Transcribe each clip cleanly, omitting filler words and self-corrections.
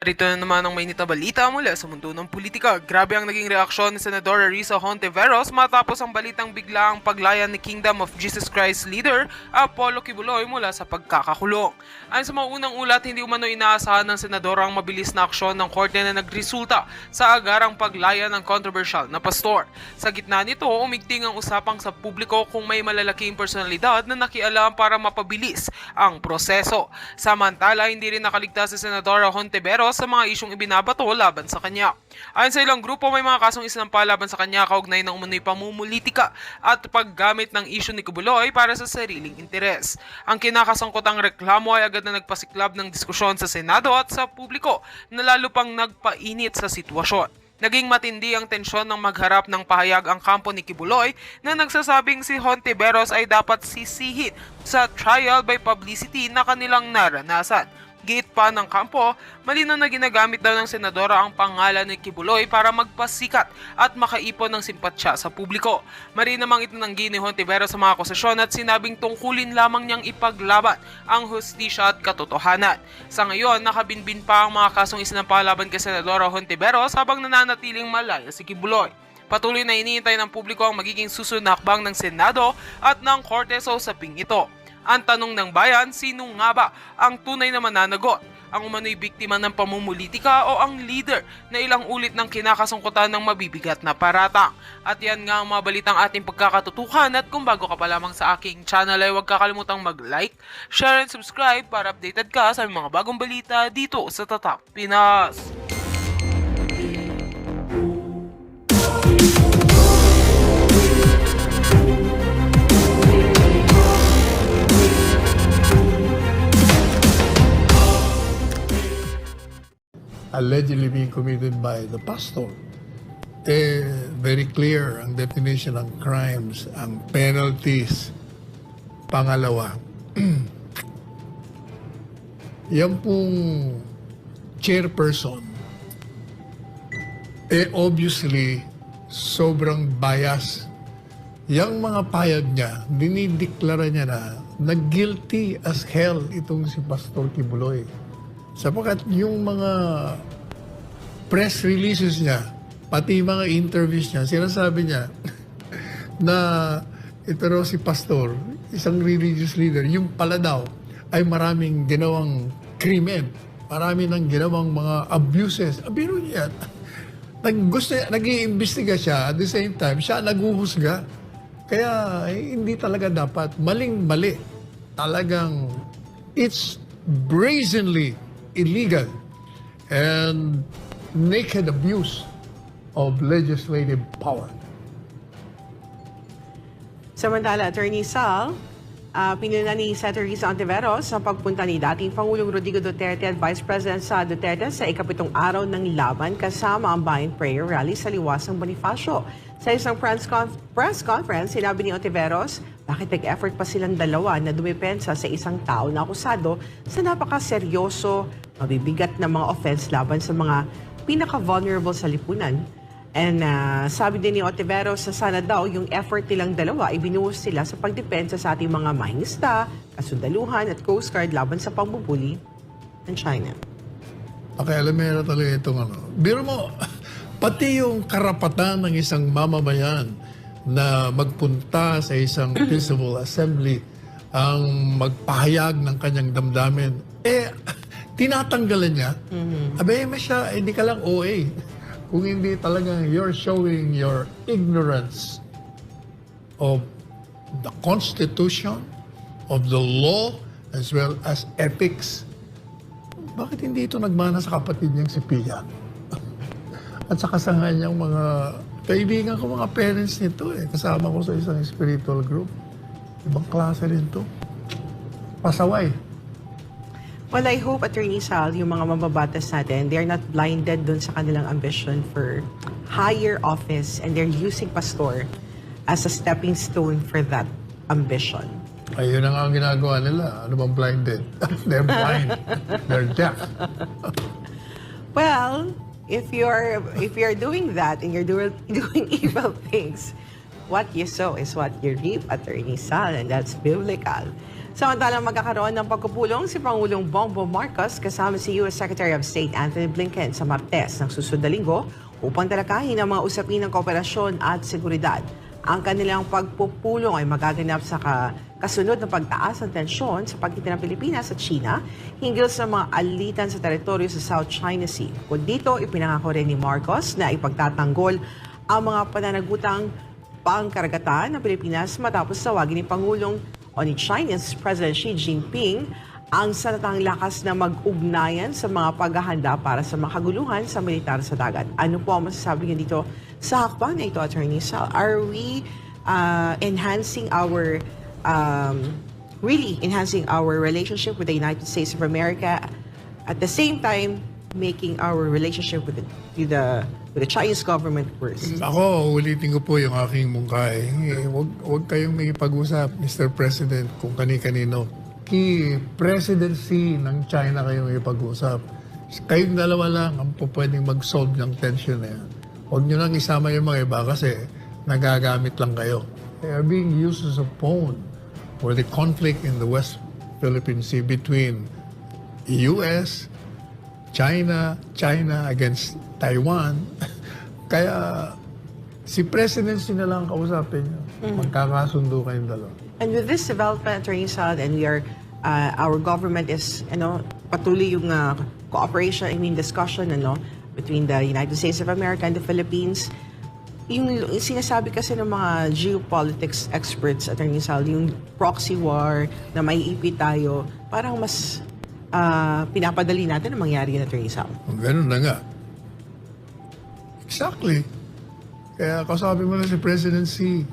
Rito na naman ang mainit na balita mula sa mundo ng politika. Grabe ang naging reaksyon ni Senadora Risa Hontiveros matapos ang balitang biglaang paglaya ni Kingdom of Jesus Christ leader Apollo Kibuloy mula sa pagkakakulong. Ayon sa mga unang ulat, hindi umano inaasahan ng senadora ang mabilis na aksyon ng korte na nagresulta sa agarang paglaya ng controversial na pastor. Sa gitna nito, umigting ang usapang sa publiko kung may malalaking personalidad na nakialam para mapabilis ang proseso. Samantala, hindi rin nakaligtas si Senadora Hontiveros sa mga isyong ibinabato laban sa kanya. Ayon sa ilang grupo, may mga kasong isinampa laban sa kanya kaugnay ng umano'y pamumulitika at paggamit ng isyu ni Kibuloy para sa sariling interes. Ang kinakasangkotang reklamo ay agad na nagpasiklab ng diskusyon sa Senado at sa publiko na lalo pang nagpainit sa sitwasyon. Naging matindi ang tensyon ng magharap ng pahayag ang kampo ni Kibuloy na nagsasabing si Hontiveros ay dapat sisihin sa trial by publicity na kanilang naranasan. Giit pa ng kampo, malinaw na ginagamit daw ng senadora ang pangalan ni Kibuloy para magpasikat at makaipon ng simpatsya sa publiko. Mari namang itinanggi ni Hontiveros sa mga akusasyon at sinabing tungkulin lamang niyang ipaglaban ang hustisya at katotohanan. Sa ngayon, nakabinbin pa ang mga kasong isinampa laban kay Senadora Hontiveros habang nananatiling malaya si Kibuloy. Patuloy na iniintay ng publiko ang magiging susunod na hakbang ng Senado at ng Korte sa usaping ito. Ang tanong ng bayan, sino nga ba ang tunay na mananagot? Ang umano'y biktima ng pamumulitika o ang leader na ilang ulit ng kinakasungkutan ng mabibigat na paratang? At yan nga ang mga balitang ating pagkakatutukan at kung bago ka pa lamang sa aking channel ay huwag kakalimutang mag-like, share and subscribe para updated ka sa mga bagong balita dito sa Tatak Pinas. Allegedly being committed by the pastor. Very clear ang definition ng crimes, ang penalties. Pangalawa, yan pong chairperson, obviously, sobrang bias. Yang mga payag niya, dinideklara niya na guilty as hell itong si Pastor Kibuloy. Sapagkat yung mga press releases niya, pati mga interviews niya, sinasabi niya na ito raw si pastor, isang religious leader, yung pala daw ay maraming ginawang krimen, marami nang ginawang mga abuses. Biro niya, nag-iimbestiga siya, at the same time, siya naguhusga. Kaya hindi talaga dapat, maling-mali. Talagang it's brazenly illegal and naked abuse of legislative power. Samantala, Attorney Sal, pinuna ni Senator Risa Hontiveros ang pagpunta ni dating Pangulong Rodrigo Duterte at Vice President Sara Duterte sa ikapitong araw ng laban kasama ang Bayan Prayer Rally sa Liwasang Bonifacio. Sa isang press conference, sinabi ni Hontiveros, bakit nag-effort pa silang dalawa na dumepensa sa isang tao na akusado sa napakaseryoso, mabibigat na mga offense laban sa mga pinaka-vulnerable sa lipunan. And sabi din ni Hontiveros sa sana daw yung effort nilang dalawa ibinuhos sila sa pagdepensa sa ating mga mangingisda, kasundaluhan at Coast Guard laban sa pambubuli ng China. Pakialamera talaga itong Biro mo, pati yung karapatan ng isang mamamayan na magpunta sa isang peaceable assembly ang magpahayag ng kanyang damdamin, tinatanggalan niya. Abay, siya, hindi ka lang OA. Kung hindi talagang you're showing your ignorance of the Constitution, of the law, as well as ethics. Bakit hindi ito nagmana sa kapatid niyang si Pia? At sa kasanghan niyang mga kaibigan ko, mga parents nito kasama ko sa isang spiritual group. Ibang klase rin to. Pasaway. Well, I hope, Attorney Sal, yung mga mababatas natin, they're not blinded dun sa kanilang ambition for higher office and they're using pastor as a stepping stone for that ambition. Ayun na nga ang ginagawa nila. Ano bang blinded? They're blind. They're deaf. Well, if you're doing that and you're doing evil things, what you sow is what you reap, Attorney Sal, and that's biblical. Samantalang magkakaroon ng pagpupulong si Pangulong Bongbong Marcos kasama si U.S. Secretary of State Anthony Blinken sa Martes ng susunod na linggo upang talakayin ang mga usapin ng kooperasyon at seguridad. Ang kanilang pagpupulong ay magaganap sa kasunod ng pagtaas ng tensyon sa pagitan ng Pilipinas at China hinggil sa mga alitan sa teritoryo sa South China Sea. Kung dito, ipinangako rin ni Marcos na ipagtatanggol ang mga pananagutang pangkaragatan ng Pilipinas matapos tawagin ni Pangulong o ni China's President Xi Jinping ang sanatang lakas na mag-ugnayan sa mga paghahanda para sa mga kaguluhan sa militar sa dagat. Ano po ang masasabi niyo dito sa hakbang na ito, Attorney Sal? Are we enhancing our relationship with the United States of America, at the same time making our relationship with the Chinese government worse? Ako, ulitin ko po yung aking mungkay. Huwag kayong may pag-usap, Mr. President, kung kani-kanino. Presidency ng China kayong may pag-usap. Kayong dalawa lang ang pwedeng mag-solve ng tension na yan. Huwag nyo lang isama yung mga iba kasi nagagamit lang kayo. They are being used as a pawn for the conflict in the West Philippine Sea between U.S., China against Taiwan. Kaya si Presidency na lang kausapin nyo. Magkakasundo kayong dalawa. And with this development, Attorney Sal, and our government is, patuloy yung cooperation, discussion, between the United States of America and the Philippines. Yung sinasabi kasi ng mga geopolitics experts, Attorney Sal, yung proxy war na maiipit tayo, parang mas pinapadali natin ang mangyari yun, Attorney Sal. Ganun na nga. Exactly. Kaya kasabi mo na si Presidency.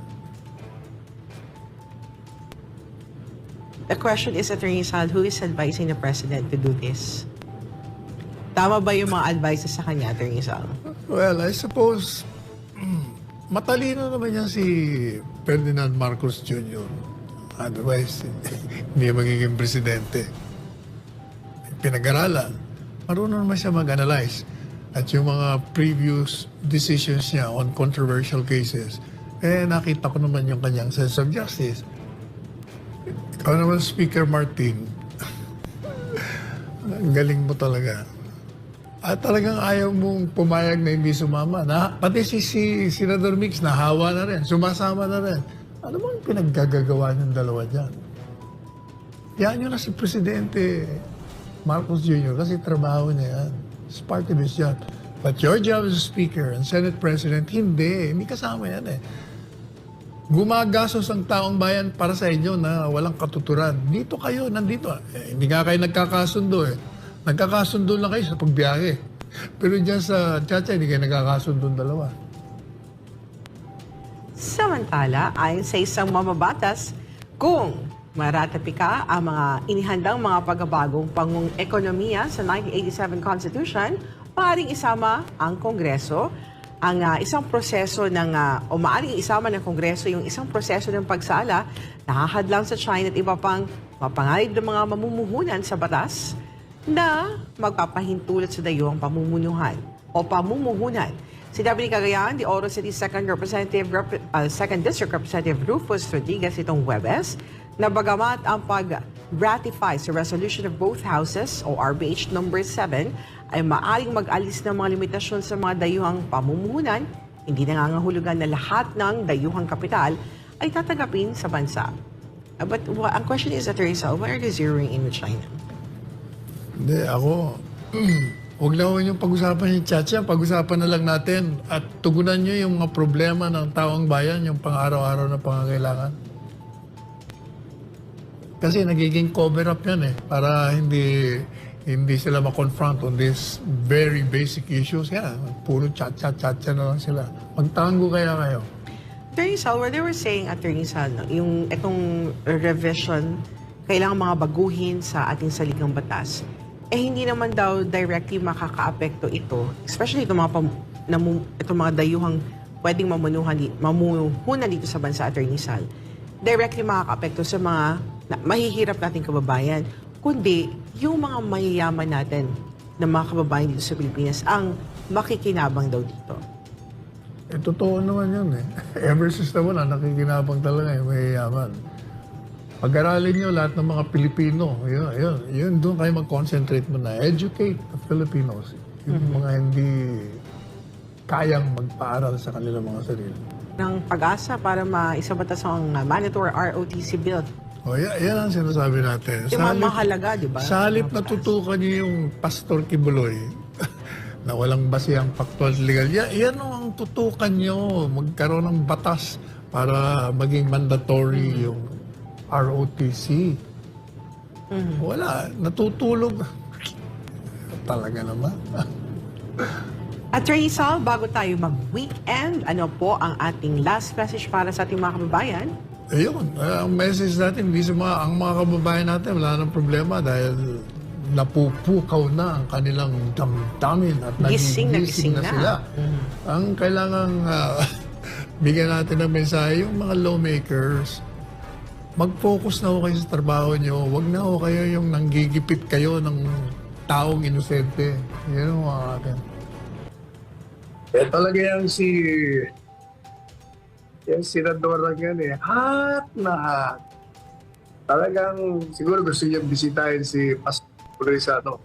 The question is, Attorney Sal, who is advising the President to do this? Tama ba yung mga advices sa kanya, Attorney Sal? Well, I suppose matalino naman yan si Ferdinand Marcos Jr. Otherwise, hindi magiging presidente. Pinag-aralan. Marunong naman siya mag-analyze. At yung mga previous decisions niya on controversial cases, nakita ko naman yung kanyang sense of justice. Ikaw naman, Speaker Martin, ang galing mo talaga. At talagang ayaw mong pumayag na hindi sumama. Pati si Senador Mix, nahawa na rin, sumasama na rin. Ano bang pinaggagawa ng dalawa dyan? Yan yun na si Presidente Marcos Jr. kasi trabaho niya yan. It's part of his job. But your job as a Speaker and Senate President, hindi. Hindi kasama yan eh. Gumagastos ang taong bayan para sa inyo na walang katuturan. Dito kayo, nandito. Hindi nga kayo nagkakasundo eh. Nagkakasundo lang kayo sa pagbiyahe. Pero dyan sa Chacha, hindi kayo nagkakasundo dalawa. Samantala, ayon sa isang mamabatas, kung maratapika ang mga inihandang mga pagbabagong pangong ekonomiya sa 1987 Constitution, maaaring isama ang Kongreso ang isang proseso o maaaring isama ng Kongreso yung isang proseso ng pagsala nakahadlang sa China at iba pang mapangalib ng mga mamumuhunan sa batas na magpapahintulot sa dayuhang pamumunuhan o pamumuhunan. Sinabi ni Cagayan de Oro City Second District Representative Rufus Rodriguez itong Huwebes na bagamat ang pag-ratify sa resolution of both houses o RBH number 7 ay maaring mag-alis ng mga limitasyon sa mga dayuhang pamumuhunan, hindi nangangahulugan na lahat ng dayuhang kapital ay tatagapin sa bansa. But ang question is, Attorney Sal, why are they zeroing in with China? Hindi, ako, huwag lang yung pag-usapan yung Chacha, pag-usapan na lang natin at tugunan nyo yung mga problema ng taong bayan, yung pang-araw-araw na pangangailangan. Kasi nagiging cover-up yan eh, para hindi sila ma-confront on these very basic issues. Yan, puro Chacha na lang sila. Magtango kaya kayo. Attorney Sal, where they were saying, Attorney Sal, yung itong revision, kailangan mga baguhin sa ating saligang batas, hindi naman daw directly makaka-apekto ito, especially itong mga dayuhang pwedeng mamuhunan dito sa bansa, Attorney Sal, directly makaka-apekto sa mga mahihirap nating kababayan, kundi yung mga mayayaman natin na mga kababayan dito sa Pilipinas ang makikinabang daw dito. Totoo naman yun eh. Ever since na wala, nakikinabang talaga yung mayayaman. Pag-aralin nyo lahat ng mga Pilipino. Yun, doon kayo mag-concentrate muna. Educate the Filipinos. Yung mga hindi kayang magpaaral sa kanilang mga sarili. Ng pag-asa para maisabatas ang mandatory ROTC bill. Yan ang sinasabi natin. Yung mga mahalaga, di ba? Sa halip na tutukan niyo yung Pastor Kibuloy na walang basihang factual at legal, yan ang tutukan niyo. Magkaroon ng batas para maging mandatory yung ROTC. Wala. Natutulog. Talaga naman. Attorney Sal, bago tayo mag-weekend, ano po ang ating last message para sa ating mga kababayan? Ayun, ang message natin, ang mga kababayan natin, wala nang problema dahil napupukaw na ang kanilang damdamin at Gising nagigising na sila. Ang kailangan bigyan natin ng mensahe, yung mga lawmakers, mag-focus na ho kayo sa trabaho nyo. Huwag na ho kayo yung nanggigipit kayo ng taong inosente. Yan ang mga atin. Talaga yung senador lang yan hot na hot. Talagang siguro gusto niya bisitahin si Pastor Rizano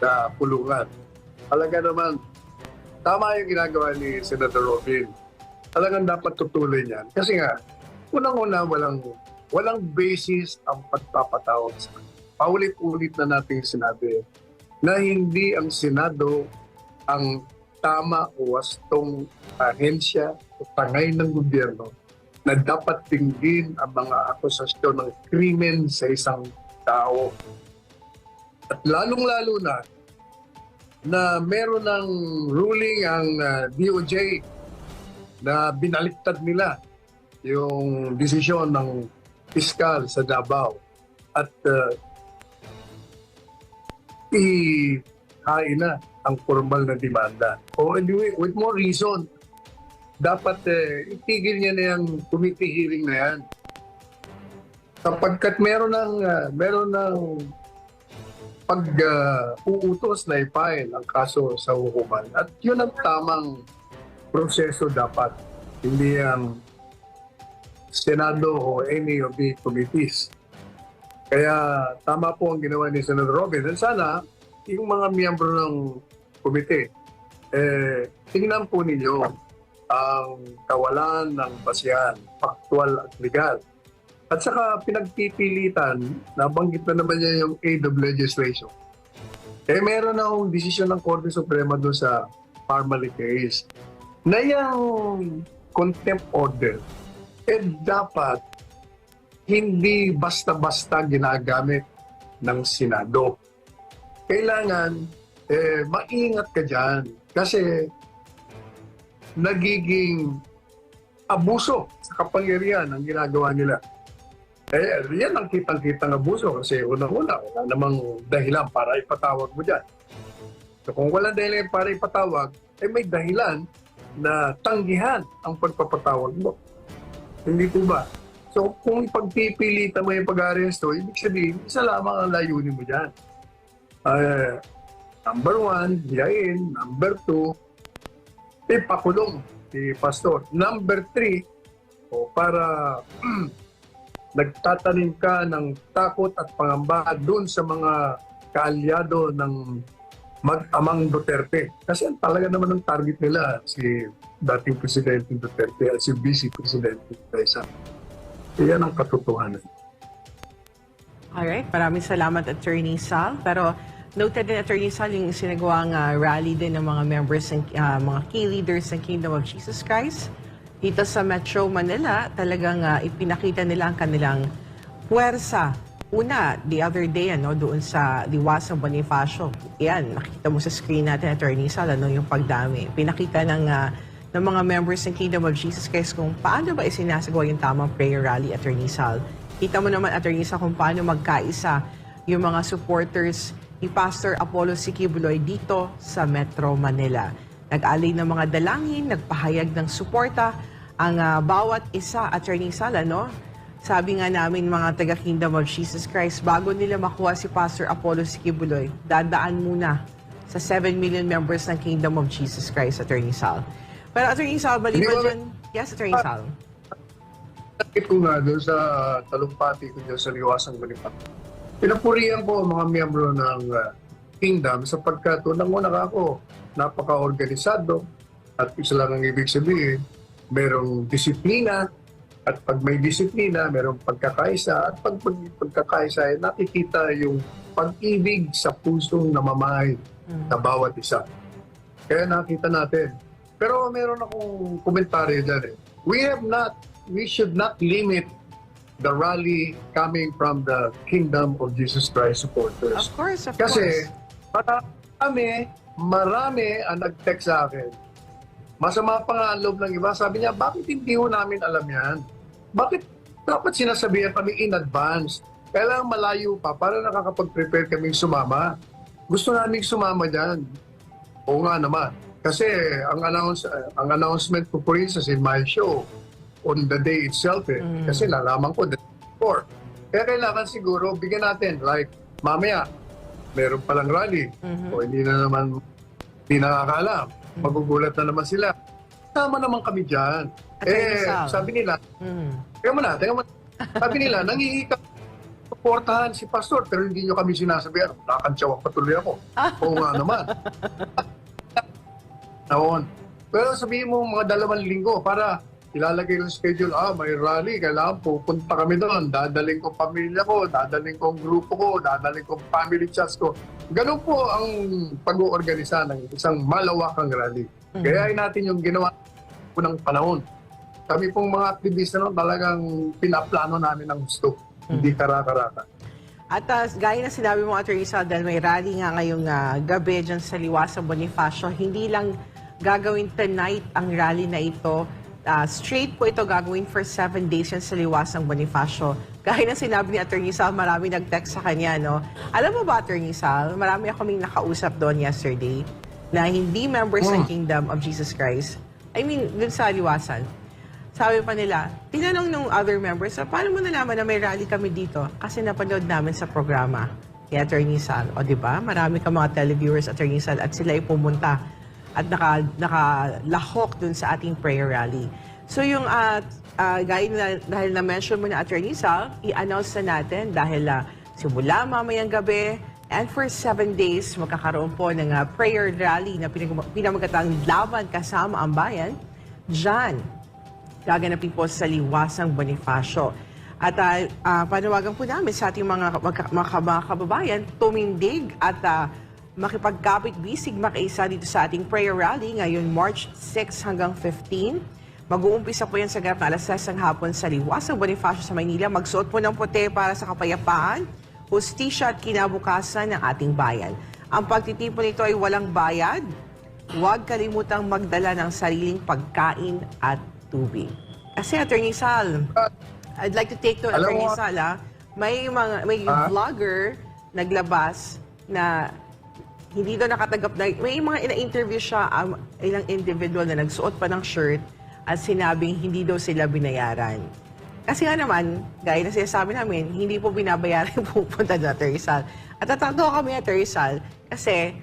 sa pulungan. Talaga naman, tama yung ginagawa ni Senator Robin. Talagang dapat tutuloy niyan. Kasi nga, unang-una, walang basis ang pagpapatawag sa kanya. Paulit-ulit na natin sinabi na hindi ang Senado ang tama o wastong ahensya o tangay ng gobyerno na dapat tingin ang mga akusasyon ng krimen sa isang tao. At lalong-lalo na meron ng ruling ang DOJ na binaliktad nila yung desisyon ng piskal sa Davao at ihain na ang formal na demanda. O anyway, with more reason, dapat itigil niya na yung committee hearing na yan. Sapagkat meron ng pag-uutos na i-file ang kaso sa hukuman. At yun ang tamang proseso dapat. Hindi ang Senado o any of the committees. Kaya tama po ang ginawa ni Senator Robin. At sana, yung mga miyembro ng komite, tingnan po ninyo ang kawalan ng basihan, factual at legal. At saka pinagpipilitan, nabanggit na naman niya yung aid of legislation. Meron na akong desisyon ng Korte Suprema doon sa Parmali case na yung contempt order, dapat hindi basta-basta ginagamit ng Senado. Kailangan maingat ka dyan kasi nagiging abuso sa kapangyarihan ang ginagawa nila. Yan ang kitang-kitang abuso kasi unang-una, wala namang dahilan para ipatawag mo dyan. So kung walang dahilan para ipatawag, may dahilan na tanggihan ang pagpapatawag mo. Hindi po ba? So kung ipagpipilitan mo yung pag-aresto, ibig sabihin, isa lamang ang layunin mo dyan. Number 1, hiyain. Number 2, pakulong si Pastor. Number 3, para nagtatanim ka ng takot at pangamba doon sa mga kaalyado ng mag-amang Duterte. Kasi ang talaga naman ang target nila si dating Presidente Duterte at si Vice Presidente Reza. Yan ang katotohanan. Alright, maraming salamat Attorney Sal. Pero noted din Attorney Sal yung sinagawang rally din ng mga members, mga key leaders ng Kingdom of Jesus Christ. Dito sa Metro Manila, talagang ipinakita nila ang kanilang puwersa. Una, the other day, doon sa Liwasang Bonifacio. Yan, nakita mo sa screen natin, Attorney Sal, yung pagdami. Pinakita ng mga members ng Kingdom of Jesus Christ kung paano ba isinasagawa yung tamang prayer rally, Attorney Sal. Kita mo naman, Attorney Sal, kung paano magkaisa yung mga supporters ni Pastor Apollo Siquibuloy dito sa Metro Manila. Nag-alay ng mga dalangin, nagpahayag ng suporta ang bawat isa, Attorney Sal, Sabi nga namin mga taga-Kingdom of Jesus Christ, bago nila makuha si Pastor Apollo Siquibuloy, dadaan muna sa 7 million members ng Kingdom of Jesus Christ, Attorney Sal. Pero Attorney Sal, maliban dyan... Yes, Attorney Sal. Nakit ko nga doon sa talumpati ko dyan sa Liwasang Bonifacio. Pinapurihan ko ang mga miyembro ng Kingdom sapagkat unang-una ako, napaka-organisado at isa lang ang ibig sabihin, merong disiplina at pag may disiplina, merong pagkakaisa at pag pagkakaisa ay nakikita yung pag-ibig sa pusong namamahay sa bawat isa. Kaya nakita natin. Pero meron akong komentaryo dyan eh. We should not limit the rally coming from the Kingdom of Jesus Christ supporters. Of course, of Kasi course. marami ang nag-text sa akin. Masama pa nga ang loob ng iba. Sabi niya, bakit hindi ho namin alam yan? Bakit dapat sinasabihan kami in advance? Kailangan malayo pa para nakakapag-prepare kaming sumama. Gusto naming sumama dyan. Oo nga naman. Kasi ang announcement ko po rin sa my show on the day itself eh. Kasi nalaman ko the day before. Kaya kailangan siguro bigyan natin like mamaya meron palang rally o hindi nakakaalam. Magugulat na naman sila. Tama naman kami dyan. Sabi nila, teka mo na. Sabi nila, nangihikap suportahan si Pastor pero hindi nyo kami sinasabihan. Nakakantsawa patuloy ako. Oo nga naman. Noon. Pero sabihin mo mga 2 linggo para ilalagay yung schedule, may rally, kailangan pupunta kami doon, dadaling ko pamilya ko, dadaling ko grupo ko, dadaling ko family chats ko. Ganun po ang pag-uorganisa ng isang malawakang rally. Gayahin natin yung ginawa po ng panahon. Kami pong mga aktivista noon talagang pinaplano namin ng gusto, hindi karaka-raka. At gaya na sinabi mo, Atty. Sal, dahil may rally nga ngayong gabi dyan sa Liwasang Bonifacio, hindi lang gagawin tonight ang rally na ito. Straight po ito gagawin for 7 days yan sa Liwasang Bonifacio. Gaya na sinabi ni Atty. Sal, marami nag-text sa kanya, no? Alam mo ba, Atty. Sal, marami kaming nakausap doon yesterday na hindi members ng Kingdom of Jesus Christ. I mean, dun sa Liwasan. Sabi pa nila, tinanong ng other members, paano mo nalaman na may rally kami dito? Kasi napanood namin sa programa ni Atty. Sal. O diba, marami ka mga televiewers, Atty. Sal, at sila ay pumunta at nakalahok dun sa ating prayer rally. So yung gaya na, dahil na-mention mo na Atty. Sal, i-announce na natin dahil simula mamayang gabi and for 7 days magkakaroon po ng prayer rally na pinamagatang Laban Kasama ang Bayan. Diyan, gaganapin po sa Liwasang Bonifacio. At panawagan po namin sa ating mga kababayan, tumindig at makipagkapit-bisig makaisa dito sa ating prayer rally ngayon March 6 hanggang 15. Mag-uumpisa po yan sa ganap na alas 6 ng hapon sa Liwasang Bonifacio sa Maynila. Magsuot po ng puti para sa kapayapaan, hustisya at kinabukasan ng ating bayan. Ang pagtitipon nito ay walang bayad. Huwag kalimutang magdala ng sariling pagkain at tubig. Kasi Atty. Sal, I'd like to take to Atty. Sal, may vlogger naglabas na hindi daw nakatanggap na, may mga ina-interview siya, ilang individual na nagsuot pa ng shirt at sinabing hindi daw sila binayaran. Kasi nga naman, gaya na sinasabi namin, hindi po binabayaran yung pupunta na Atty. Sal. At natatawa kami Atty. Sal kasi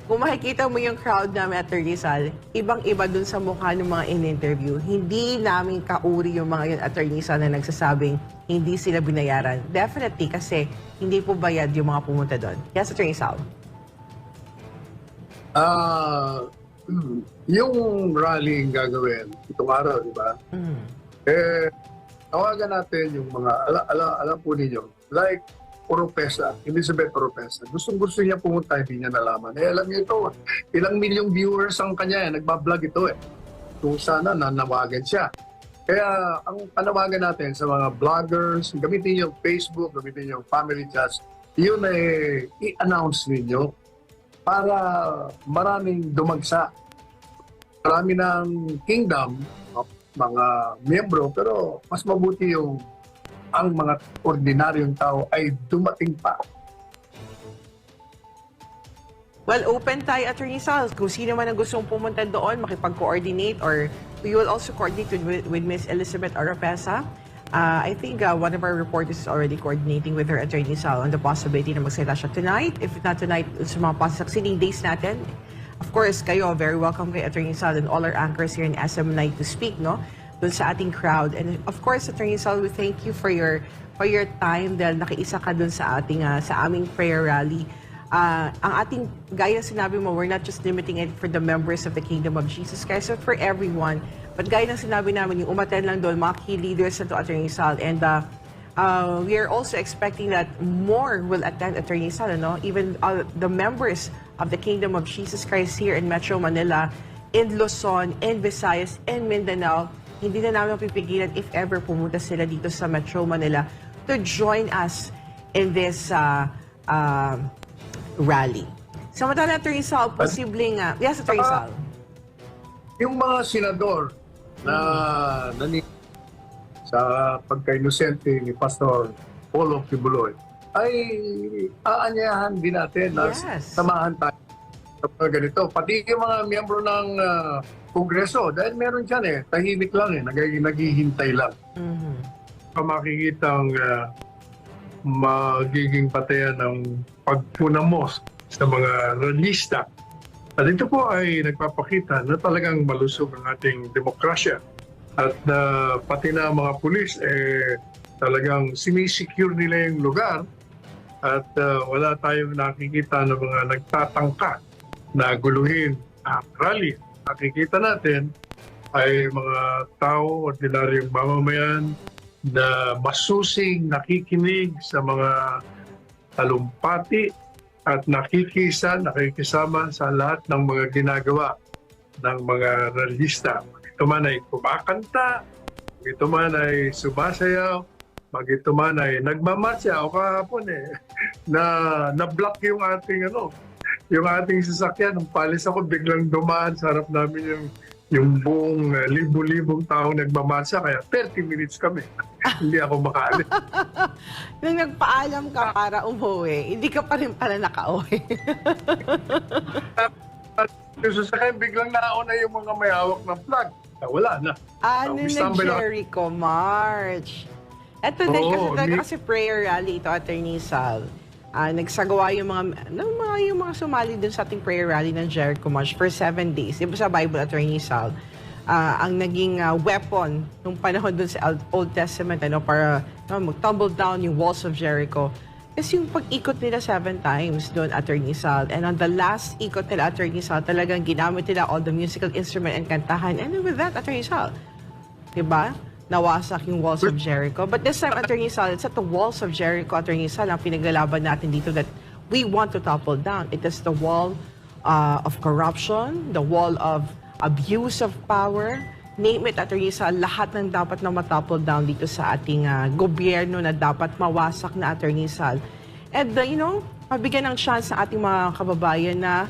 kung makikita mo yung crowd namin Atty. Sal, ibang-iba dun sa mukha ng mga in-interview. Hindi namin kauri yung mga yun Atty. Sal na nagsasabing hindi sila binayaran. Definitely kasi hindi po bayad yung mga pumunta doon. Yes, Atty. Sal. Yung rally yung gagawin itong araw, di ba? Tawagan natin yung mga, alam po ninyo, like Oropesa, Elizabeth Oropesa. Gustong-gusto niya pumunta, hindi niya nalaman. Alam niyo ito, ilang milyong viewers ang kanya, nagbablog ito eh. Kung sana nanawagan siya. Kaya ang panawagan natin sa mga vloggers, gamitin yung Facebook, gamitin yung family chats, yun ay i-announce ninyo para maraming dumagsa. Marami ng Kingdom, mga miyembro, pero mas mabuti yung ang mga ordinaryong tao ay dumating pa. Well, open tayo, Atty. Sal. Kung sino man ang gustong pumunta doon, makipag-coordinate or we will also coordinate with Miss Elizabeth Oropesa. I think one of our reporters is already coordinating with her, Atty. Sal, on the possibility na magsalita siya tonight. If not tonight, sa mga succeeding days natin. Of course, kayo, very welcome kay Atty. Sal and all our anchors here in SM9 to speak, no? dun sa ating crowd. And of course, Attorney Sal, we thank you for your time dahil nakiisa ka dun sa ating sa aming prayer rally. Ang ating, gaya sinabi mo, we're not just limiting it for the members of the Kingdom of Jesus Christ, but for everyone. But gaya ng sinabi namin, yung umattend lang doon, mga key leaders na to, Attorney Sal. And we are also expecting that more will attend, Attorney Sal, no? Even the members of the Kingdom of Jesus Christ here in Metro Manila, in Luzon, in Visayas, in Mindanao, hindi na namin pipigilan if ever pumunta sila dito sa Metro Manila to join us in this rally. Samantala, Attorney Sal, posibleng... yes, Attorney Sal. Yung mga senador na nani sa pagka-inosente ni Pastor Polo Kibuloy ay aanyayahan din natin na Yes. samahan tayo sa mga ganito. Pati yung mga miyembro ng Kongreso, dahil meron dyan tahimik lang naghihintay lang. Makikitang magiging patayan ng pagpunamos sa mga ralista. At ito po ay nagpapakita na talagang malusog ang ating demokrasya. At pati na mga pulis, talagang sinisecure nila yung lugar at wala tayong nakikita ng mga nagtatangka na guluhin ang rally. Nakikita natin ay mga tao, ordinaryong mamamayan na masusing nakikinig sa mga talumpati at nakikisama sa lahat ng mga ginagawa ng mga rallyista. Ito man ay kumakanta, ito man ay sumasayaw, ito man ay nagmamarcha o kahapon na-block yung ating yung ating sasakyan. Nung palis ako, biglang dumaan sa harap namin yung buong libo-libong tao nagmamarcha, kaya 30 minutes kami. Hindi ako makaalis. Nung nagpaalam ka para umuwi, hindi ka pa rin pala nakauwi. Yung sasakyan, biglang nauna yung mga may hawak ng flag. Wala na. Ano na Jericho March? Eto din kasi prayer rally ito, Attorney Sal. Nagsagawa yung mga sumali dun sa ating prayer rally ng Jericho March for 7 days. Di ba sa Bible, Attorney Sal? Ang naging weapon nung panahon dun sa Old Testament para mag-tumble down yung walls of Jericho is yung pag-ikot nila 7 times doon, Attorney Sal. And on the last ikot nila, Attorney Sal, talagang ginamit nila all the musical instrument and kantahan. And with that, Attorney Sal, diba? Nawasak yung walls of Jericho. But this time, Attorney Sal, it's at the walls of Jericho, Attorney Sal, ang pinaglalaban natin dito that we want to topple down. It is the wall of corruption, the wall of abuse of power, name it, Attorney Sal, lahat ng dapat na matopple down dito sa ating gobyerno na dapat mawasak na, Attorney Sal. And, mabigyan ng chance sa ating mga kababayan na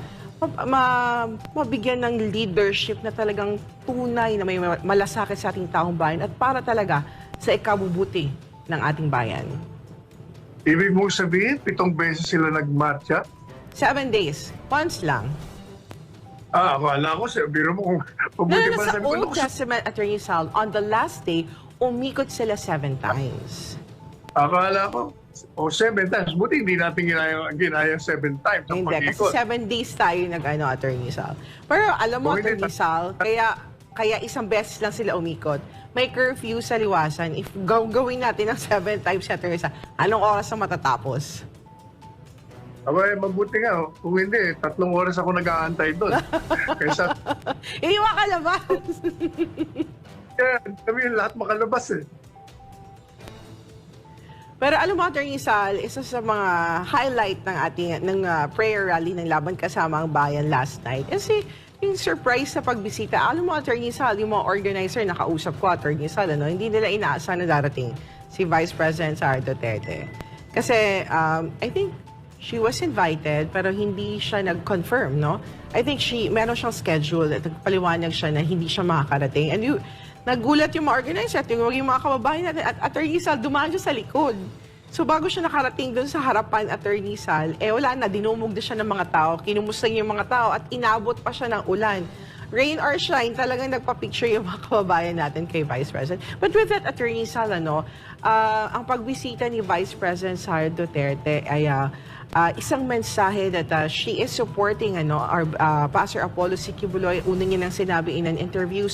mabigyan ng leadership na talagang tunay na may malasakit sa ating taong bayan at para talaga sa ikabubuti ng ating bayan. Ibig mo sabihin, 7 beses sila nagmarcha? 7 days. Once lang. Akala ko, biro mo kung No, sa Old Testament, Attorney Sal, on the last day, umikot sila 7 times. Akala ko, 7 times. Buti hindi natin ginaya 7 times. Hindi, kasi 7 days tayo Attorney Sal. Pero alam mo, Attorney Sal, kaya isang beses lang sila umikot. May curfew sa liwasan. If gawin natin ng 7 times, Attorney Sal, anong oras na matatapos? Abay, mabuti nga. Kung hindi, 3 oras ako nag-aantay doon. Kaysa... Hindi makalabas. Kami lahat makalabas Pero alam mo, Attorney Sal, isa sa mga highlight ng prayer rally ng Laban Kasama ang Bayan last night. Kasi yung surprise sa pagbisita, alam mo, Attorney Sal, yung mga organizer nakausap ko, Attorney Sal, hindi nila inaasahan na darating si Vice President Sara Duterte. Kasi I think she was invited pero hindi siya nag-confirm, no? I think meron siyang schedule at nagpaliwanag siya na hindi siya makakarating. And nagulat yung mga organizer at yung mga kababayan natin at Attorney Sal, dumaan siya sa likod. So bago siya nakarating doon sa harapan, Attorney Sal, wala na, dinumog na siya ng mga tao, kinumusta niya yung mga tao at inabot pa siya ng ulan. Rain or shine, talagang nagpa-picture yung mga kababayan natin kay Vice President. But with that, Attorney Sal, ang pagbisita ni Vice President Sara Duterte ay isang mensahe that she is supporting our Pastor Apollo C. Kibuloy. Una niya nang sinabi in an interview,